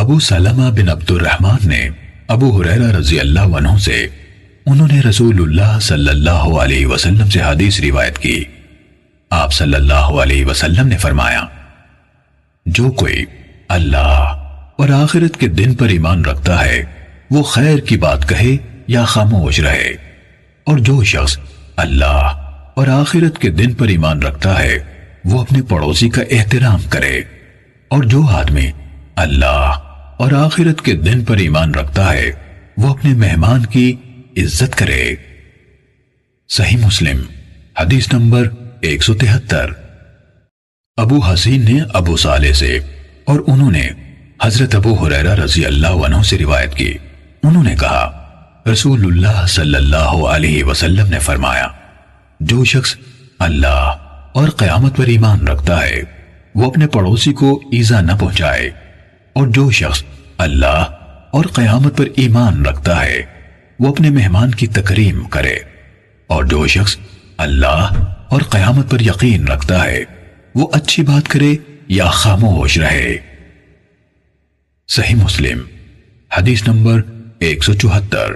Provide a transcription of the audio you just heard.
ابو سلمہ بن عبد الرحمن نے ابو ہریرہ رضی اللہ عنہ سے انہوں نے رسول اللہ صلی اللہ علیہ وسلم سے حدیث روایت کی۔ آپ صلی اللہ علیہ وسلم نے فرمایا، جو کوئی اللہ اور آخرت کے دن پر ایمان رکھتا ہے وہ خیر کی بات کہے یا خاموش رہے، اور جو شخص اللہ اور آخرت کے دن پر ایمان رکھتا ہے وہ اپنے پڑوسی کا احترام کرے، اور جو آدمی اللہ اور آخرت کے دن پر ایمان رکھتا ہے وہ اپنے مہمان کی عزت کرے۔ صحیح مسلم حدیث نمبر 173۔ ابو حسین نے ابو صالح سے اور انہوں نے حضرت ابو ہریرہ رضی اللہ عنہ سے روایت کی، انہوں نے کہا رسول اللہ صلی اللہ علیہ وسلم نے فرمایا، جو شخص اللہ اور قیامت پر ایمان رکھتا ہے وہ اپنے پڑوسی کو ایذا نہ پہنچائے، اور جو شخص اللہ اور قیامت پر ایمان رکھتا ہے وہ اپنے مہمان کی تکریم کرے، اور جو شخص اللہ اور قیامت پر یقین رکھتا ہے وہ اچھی بات کرے یا خاموش رہے۔ صحیح مسلم حدیث نمبر 174۔